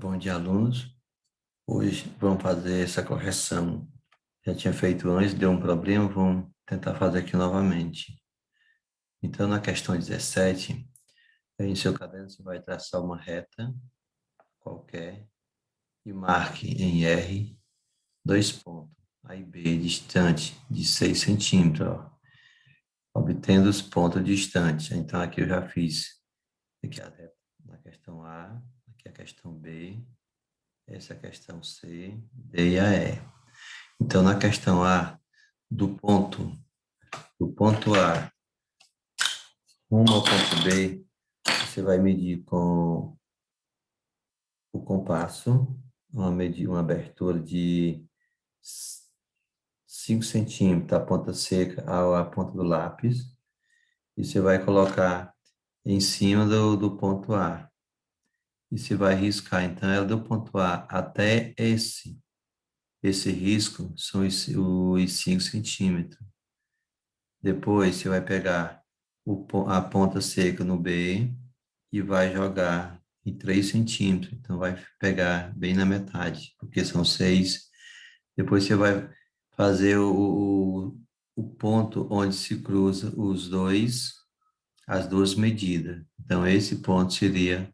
Bom dia, alunos. Hoje vamos fazer essa correção. Já tinha feito antes, deu um problema, vamos tentar fazer aqui novamente. Então, na questão 17, em seu caderno você vai traçar uma reta qualquer e marque em R 2 pontos, A e B, distante de 6 centímetros, ó, obtendo os pontos distantes. Então, aqui eu já fiz aqui a reta na questão A, aqui a questão B, essa é a questão C, D e a E. Então, na questão A, do ponto A rumo ao ponto B, você vai medir com o compasso, uma abertura de 5 centímetros, a ponta seca à ponta do lápis, e você vai colocar em cima do ponto A. E você vai riscar, então, ela do ponto A até esse risco são os 5 centímetros. Depois você vai pegar a ponta seca no B e vai jogar em 3 centímetros. Então, vai pegar bem na metade, porque são 6. Depois você vai fazer o ponto onde se cruza as duas medidas. Então, esse ponto seria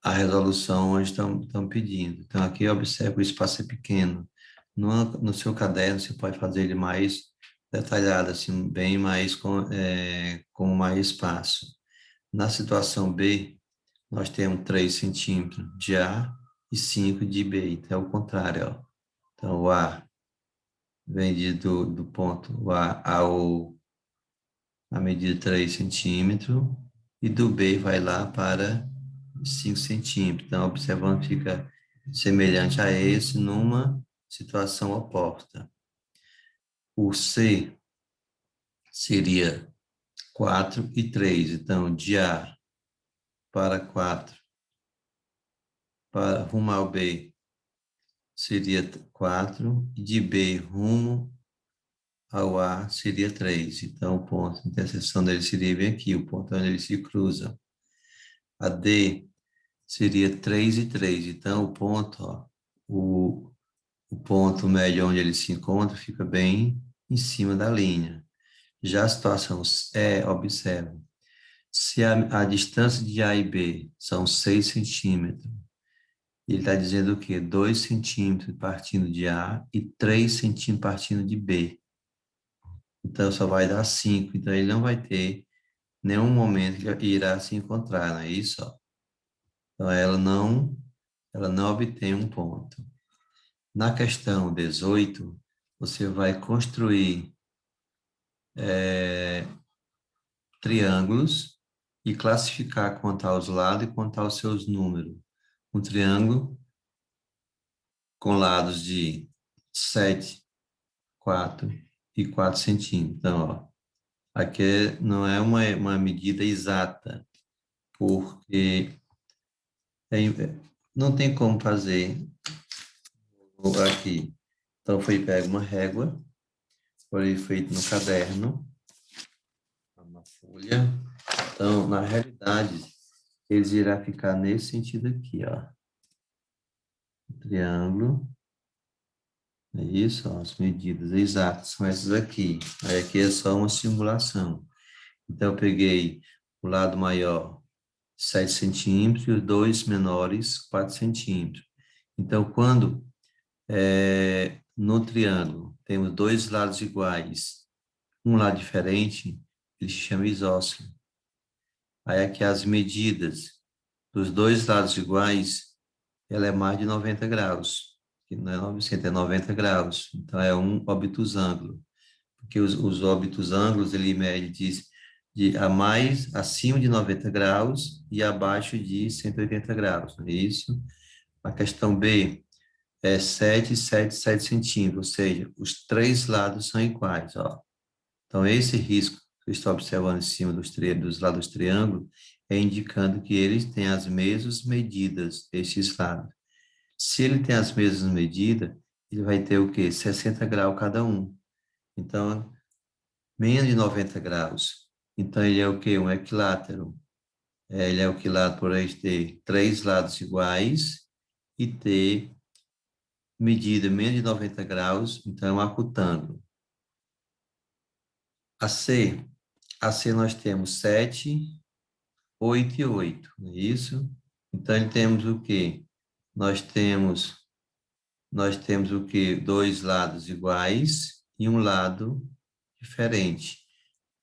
a resolução onde estão pedindo. Então, aqui observe o espaço é pequeno. No seu caderno, você pode fazer ele mais detalhado, assim, bem mais com mais espaço. Na situação B, nós temos 3 centímetros de A e 5 de B. Então, é o contrário, ó. Então, o A vem do ponto o A a medida 3 centímetros e do B vai lá para 5 centímetros. Então, observando, fica semelhante a esse numa situação oposta. O C seria 4 e 3. Então, de A para 4, para rumo ao B, seria 4, e de B rumo ao A seria 3. Então, o ponto de interseção dele seria bem aqui, o ponto onde eles se cruzam. A D seria 3 e 3. Então, o ponto, ó, o ponto médio onde ele se encontra fica bem em cima da linha. Já a situação E, observe, se a distância de A e B são 6 centímetros, ele está dizendo o quê? 2 centímetros partindo de A e 3 centímetros partindo de B. Então, só vai dar 5. Então, ele não vai ter nenhum momento que irá se encontrar, não é isso? Ó. Então, ela não obtém um ponto. Na questão 18, você vai construir triângulos e classificar, contar os lados e contar os seus números. Um triângulo com lados de 7, 4 e 4 centímetros. Então, ó, aqui não é uma medida exata, porque não tem como fazer aqui. Então, foi pego uma régua, foi feito no caderno, uma folha. Então, na realidade, eles irão ficar nesse sentido aqui, ó. O triângulo, é isso, ó, as medidas exatas são essas aqui. Aí aqui é só uma simulação. Então, eu peguei o lado maior, 7 centímetros, e os dois menores, 4 centímetros. Então, quando no triângulo temos dois lados iguais, um lado diferente, ele se chama isósceles. Aí aqui as medidas dos dois lados iguais, ela é mais de 90 graus, que não é 900, é 90 graus. Então, é um obtusângulo, porque os obtusângulos, ele mede acima de 90 graus e abaixo de 180 graus, não é isso? A questão B é 7, 7, 7 centímetros, ou seja, os três lados são iguais, ó. Então, esse risco que eu estou observando em cima dos lados do triângulo é indicando que eles têm as mesmas medidas, esses lados. Se ele tem as mesmas medidas, ele vai ter o quê? 60 graus cada um. Então, menos de 90 graus. Então, ele é o quê? Um equilátero. ele é equilátero por ele ter 3 lados iguais e ter medida menos de 90 graus, então é um acutângulo. A C, nós temos 7, 8 e 8, não é isso? Então, temos o quê? Nós temos o quê? 2 lados iguais e um lado diferente.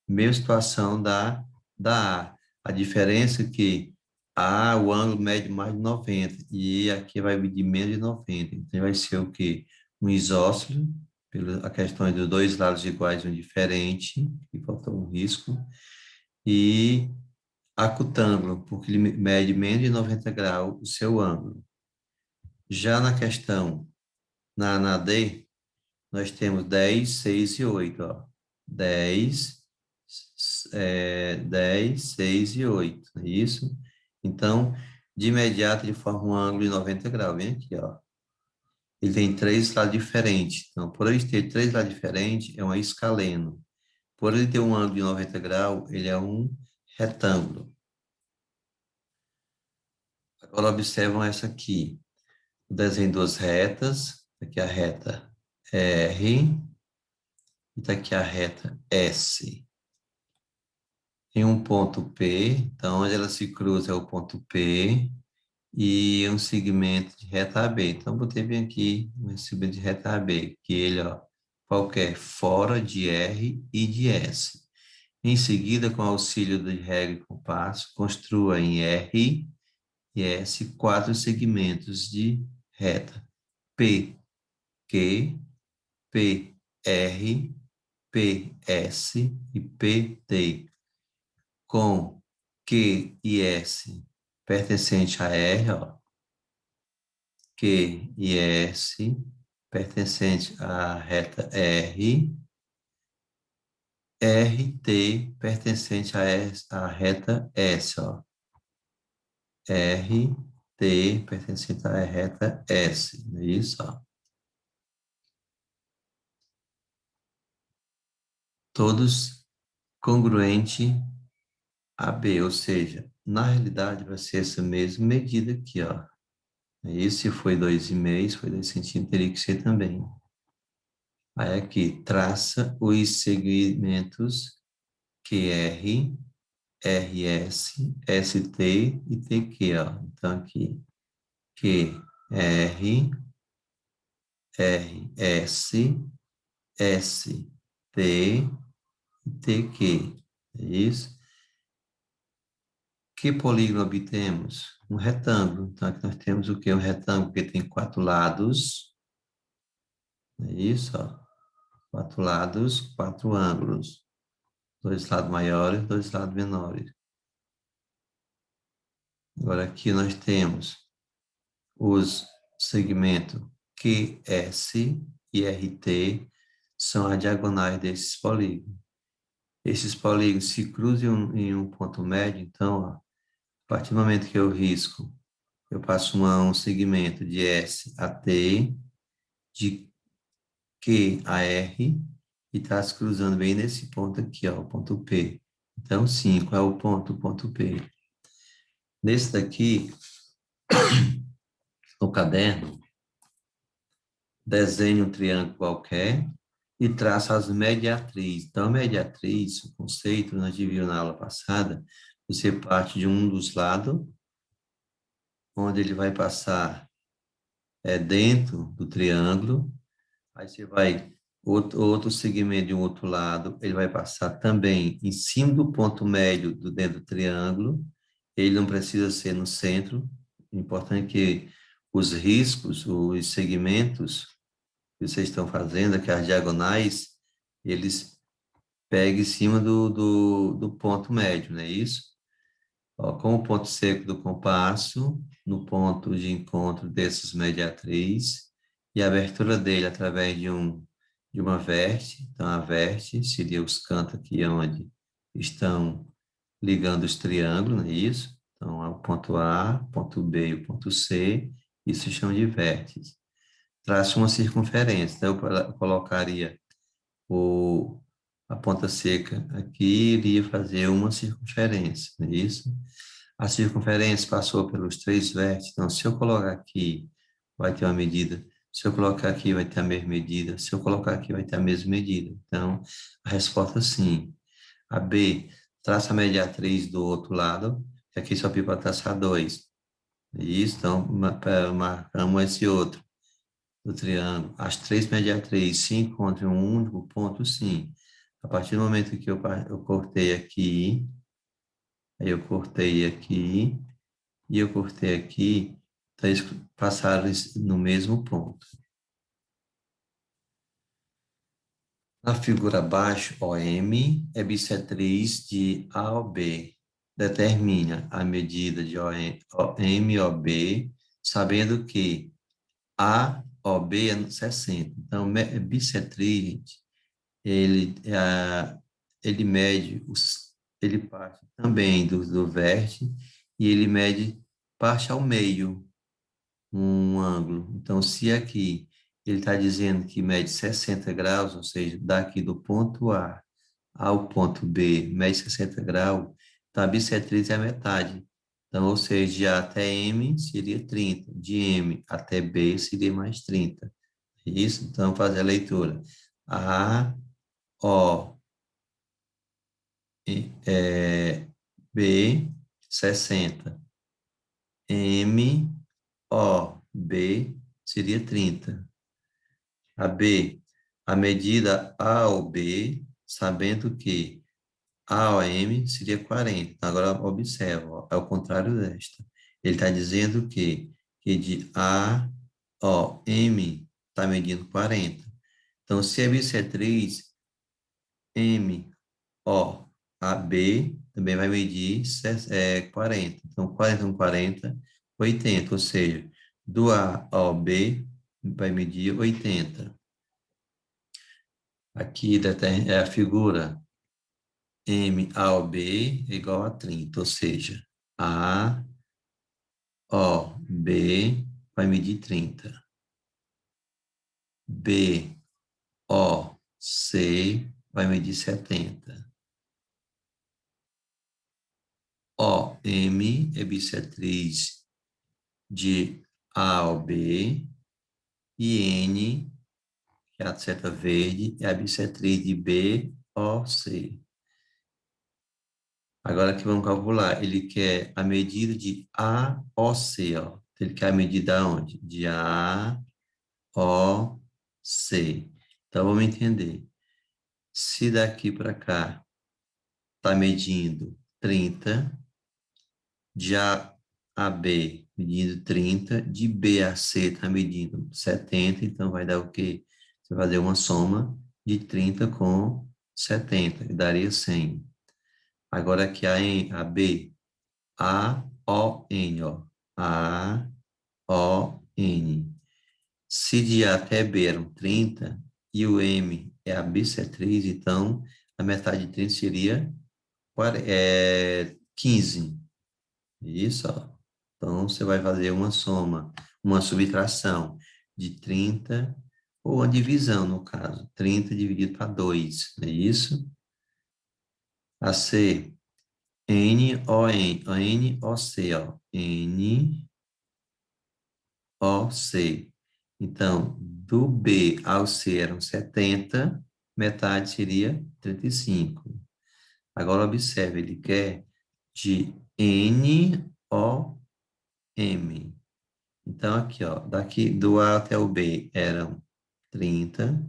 Mesma situação da A. A diferença é que A, o ângulo mede mais de 90 e aqui vai medir menos de 90. Então, vai ser o quê? Um isósceles, pela questão dos 2 lados iguais e um diferente, que faltou um risco, e acutângulo, porque ele mede menos de 90 graus o seu ângulo. Já na questão, na D, nós temos 10, 6 e 8, ó. 10, 10, 6 e 8, é isso? Então, de imediato, ele forma um ângulo de 90 graus. Vem aqui, ó. Ele tem 3 lados diferentes. Então, por ele ter 3 lados diferentes, é um escaleno. Por ele ter um ângulo de 90 graus, ele é um retângulo. Agora, observam essa aqui. O desenho de duas retas. Aqui a reta R e está aqui a reta S. Tem um ponto P, então onde ela se cruza é o ponto P e um segmento de reta AB. Então, botei bem aqui um segmento de reta AB, que ele, ó, qualquer fora de R e de S. Em seguida, com auxílio de régua e compasso, construa em R e S 4 segmentos de reta. P, Q, P, R, PS e PT, com Q e S pertencente a R, ó. Q e S pertencente à reta R, RT pertencente à reta S, ó. RT pertencente à reta S, não é isso, ó. Todos congruente a B, ou seja, na realidade vai ser essa mesma medida aqui, ó. Esse foi 2,5, foi 2 centímetros, teria que ser também. Aí aqui, traça os segmentos QR, RS, ST e TQ, ó. Então aqui, QR, RS, ST e TQ. É isso? Que polígono obtemos? Um retângulo. Então, aqui nós temos o quê? Um retângulo que tem 4 lados. É isso, ó. 4 lados, 4 ângulos. 2 lados maiores, 2 lados menores. Agora, aqui nós temos os segmentos QS e RT, são as diagonais desses polígonos. Esses polígonos se cruzam em um ponto médio, então, ó, a partir do momento que eu risco, eu passo um segmento de S a T, de Q a R, e está se cruzando bem nesse ponto aqui, ó, o ponto P. Então, 5 é o ponto P. Nesse daqui, no caderno, desenhe um triângulo qualquer e traça as mediatrizes. Então, a mediatriz, o conceito, nós vimos na aula passada, você parte de um dos lados, onde ele vai passar dentro do triângulo, aí você vai, outro segmento de um outro lado, ele vai passar também em cima do ponto médio do dentro do triângulo, ele não precisa ser no centro, o importante é que os riscos, os segmentos que vocês estão fazendo, que as diagonais, eles peguem em cima do ponto médio, não é isso? Ó, com o ponto seco do compasso, no ponto de encontro desses mediatriz, e a abertura dele através de uma vértice. Então, a vértice seria os cantos aqui onde estão ligando os triângulos, não é isso? Então, é o ponto A, ponto B e o ponto C, isso se chama de vértice. Traça uma circunferência, então eu colocaria a ponta seca aqui, iria fazer uma circunferência, não é isso? A circunferência passou pelos 3 vértices. Então, se eu colocar aqui, vai ter uma medida. Se eu colocar aqui, vai ter a mesma medida. Se eu colocar aqui, vai ter a mesma medida. Então, a resposta é sim. A B, traça a mediatriz do outro lado, que aqui só pediu para traçar 2. Isso, então, marcamos esse outro do triângulo. As 3 mediatrizes se encontram em um único ponto, sim. A partir do momento que eu cortei aqui, aí eu cortei aqui, e eu cortei aqui, então eles passaram no mesmo ponto. Na figura abaixo, OM é bissetriz de A ao B. Determina a medida de OM e OB, sabendo que A, OB é 60. Então, bissetriz, ele mede, ele parte também do vértice e ele mede parte ao meio, um ângulo. Então, se aqui ele está dizendo que mede 60 graus, ou seja, daqui do ponto A ao ponto B, mede 60 graus, então a bissetriz é a metade. Então, ou seja, de A até M seria 30, de M até B seria mais 30. Isso? Então, fazer a leitura. A, O, B, 60. M, O, B seria 30. A B, a medida A ao B, sabendo que A ao M seria 40. Agora, observa, ó, é o contrário desta. Ele está dizendo que de A ao M está medindo 40. Então, se a bissetriz M, O, A, B, também vai medir 40. Então, 40 com 40, 80. Ou seja, do A ao B vai medir 80. Aqui é a figura M ao B é igual a 30, ou seja, A, O, B vai medir 30. B, O, C vai medir 70. O, M é bissetriz de A ao B e N, que é a seta verde, é a bissetriz de B, O, C. Agora que vamos calcular, ele quer a medida de A, O, C, ó. Ele quer a medida onde? De A, O, C. Então, vamos entender. Se daqui para cá está medindo 30, de A a B medindo 30, de B a C está medindo 70, então vai dar o quê? Você vai fazer uma soma de 30 com 70, que daria 100. Agora aqui a B, A-O-N, ó. A-O-N. Se de A até B eram 30 e o M é a bissetriz, então a metade de 30 seria 15. Isso, ó. Então você vai fazer uma soma, uma subtração de 30, ou uma divisão, no caso, 30 dividido para 2, é isso? A C, N-O-N, N-O-C, ó. N-O-C. Então, do B ao C eram 70, metade seria 35. Agora, observe, ele quer de N-O-M. Então, aqui, ó, daqui do A até o B eram 30,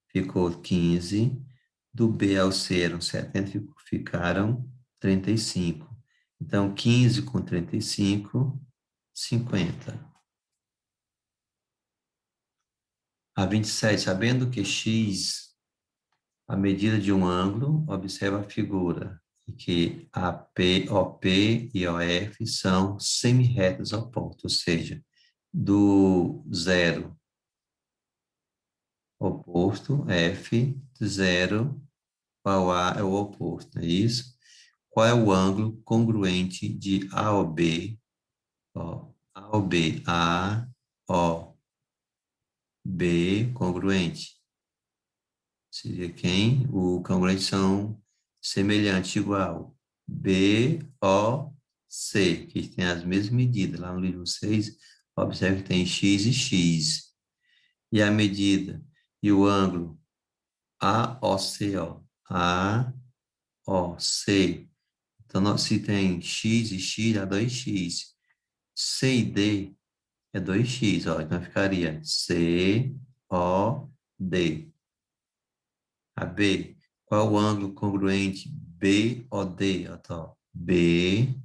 ficou 15. Do B ao C eram 70, ficaram 35. Então, 15 com 35, 50. A 27, sabendo que x, a medida de um ângulo, observa a figura, e que AP, OP e OF são semi-retas opostas, ou seja, do zero oposto, F, zero, ao A é o oposto, é isso? Qual é o ângulo congruente de A ao B? Ó, A ao B, A, O, B, congruente. Seria quem? O congruente são semelhante, igual. B, O, C, que tem as mesmas medidas. Lá no livro 6, observe que tem X e X. E a medida e o ângulo AOC, ó. AOC. Então, se tem X e X, dá 2X. C e D é 2X, ó. Então, ficaria C, O, D. A B, qual o ângulo congruente BOD? Ó, tá, BOD.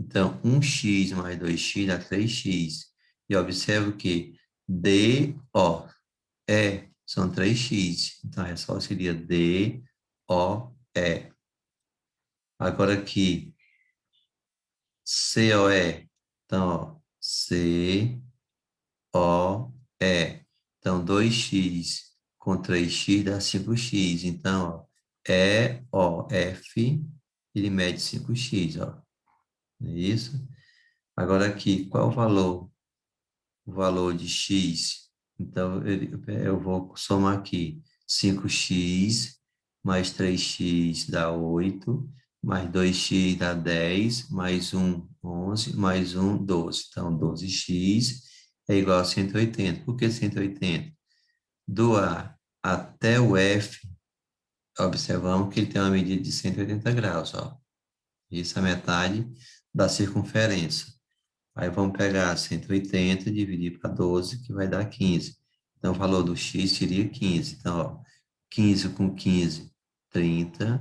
Então, 1x mais 2x dá 3x. E observe que DO são 3x. Então, a resposta seria DOE. Agora aqui, COE. Então, ó, COE. Então, 2x com 3x dá 5x. Então, ó, EOF, ele mede 5x, ó. Não é isso? Agora aqui, qual o valor? O valor de x. Então, eu vou somar aqui. 5x mais 3x dá 8, mais 2x dá 10, mais 1, 11, mais 1, 12. Então, 12x é igual a 180. Por que 180? Do A até o F, observamos que ele tem uma medida de 180 graus, ó. Isso é a metade da circunferência. Aí vamos pegar 180 e dividir para 12, que vai dar 15. Então, o valor do x seria 15. Então, ó, 15 com 15, 30.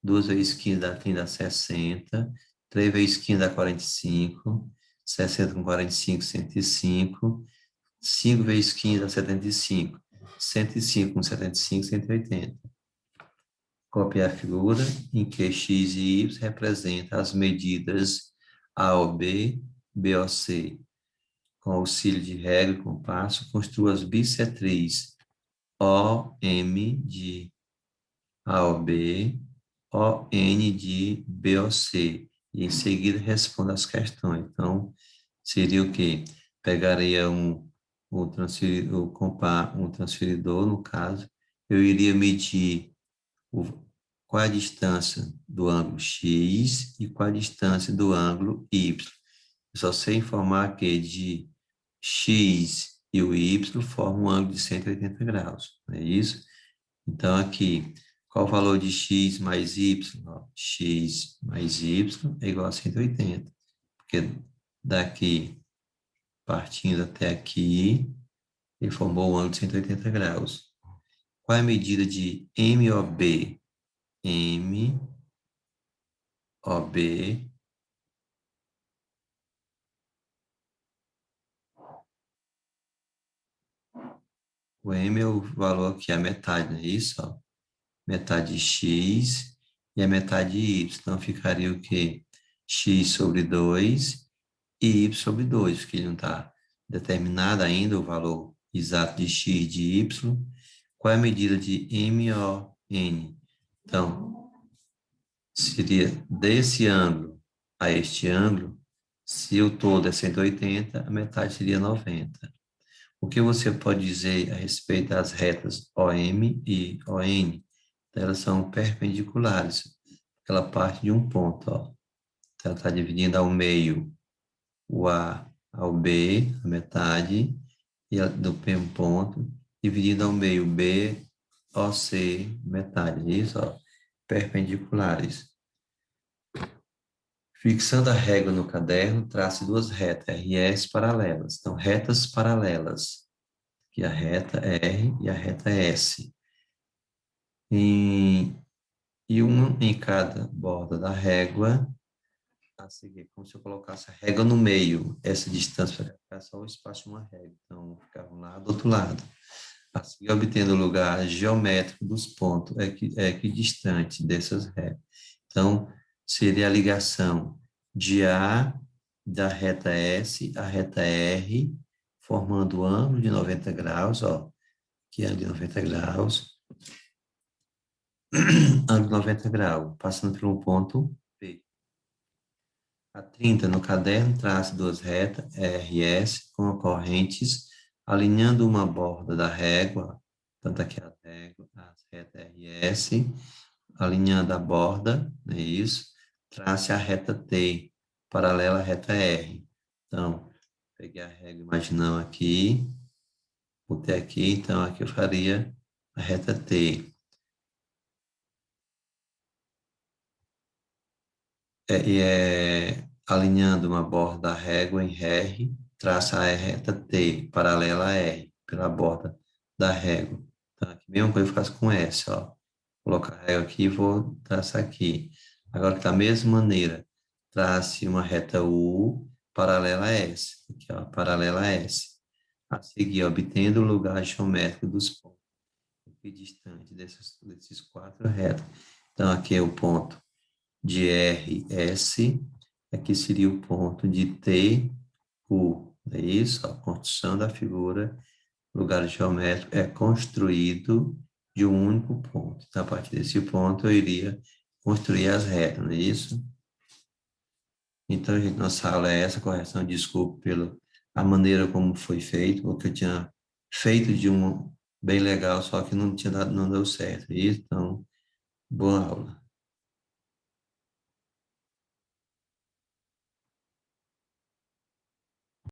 2 vezes 15 dá 30, dá 60. 3 vezes 15 dá 45. 60 com 45, 105. 5 vezes 15 dá 75. 105 com 75, 180. Copiar a figura em que x e y representam as medidas AOB, BOC. Com auxílio de régua e compasso, construa as bissetrizes OM de AOB, ON de BOC. E em seguida responda as questões. Então, seria o quê? Pegaria um transferidor, no caso, eu iria medir qual a distância do ângulo X e qual a distância do ângulo Y. Eu só sei informar que de X e o Y formam um ângulo de 180 graus, não é isso? Então, aqui, qual o valor de X mais Y? Ó, X mais Y é igual a 180, porque daqui, partindo até aqui, ele formou um ângulo de 180 graus. Qual é a medida de MOB? MOB o M é o valor que é a metade, não é isso? Ó? Metade de x e a metade de y. Então, ficaria o quê? X sobre 2 e y sobre 2, porque ele não está determinado ainda o valor exato de x e de y. Qual é a medida de MON? Então, seria desse ângulo a este ângulo, se o todo é 180, a metade seria 90. O que você pode dizer a respeito das retas OM e ON? Elas são perpendiculares. Ela parte de um ponto, ó. Então, ela está dividindo ao meio o A ao B, a metade, e do mesmo ponto, dividindo ao meio B, OC, metade. Isso, ó. Perpendiculares. Fixando a régua no caderno, trace duas retas RS paralelas. Então, retas paralelas, que é a reta R e a reta S. E um em cada borda da régua, a seguir, como se eu colocasse a régua no meio, essa distância vai ficar só o espaço de uma régua. Então, ficava um lado, outro lado. Assim, obtendo o lugar geométrico dos pontos equidistante dessas réguas. Então, seria a ligação de A da reta S à reta R, formando o ângulo de 90 graus, ó, que é de 90 graus, ângulo de 90 graus, passando por um ponto P. A 30 no caderno, trace duas retas RS com correntes, alinhando uma borda da régua, tanto aqui a régua, a reta RS, alinhando a borda, é isso? Trace a reta T, paralela à reta R. Então, peguei a régua imaginando aqui, botei aqui, então aqui eu faria a reta T. Alinhando uma borda da régua em R, traça a reta T, paralela a R, pela borda da régua. Então, aqui mesmo coisa eu faço com S, ó. Vou colocar a régua aqui e vou traçar aqui. Agora, da mesma maneira, trace uma reta U paralela a S, aqui, ó, paralela a S. A seguir, obtendo o lugar geométrico dos pontos desses quatro retos. Então, aqui é o ponto de RS, aqui seria o ponto de TU. É isso? A construção da figura, lugar geométrico é construído de um único ponto. Então, a partir desse ponto, eu iria construir as retas, não é isso? Então, gente, nossa aula é essa, correção, desculpe pela a maneira como foi feito, porque eu tinha feito de um bem legal, só que não tinha dado, não deu certo. Então, boa aula.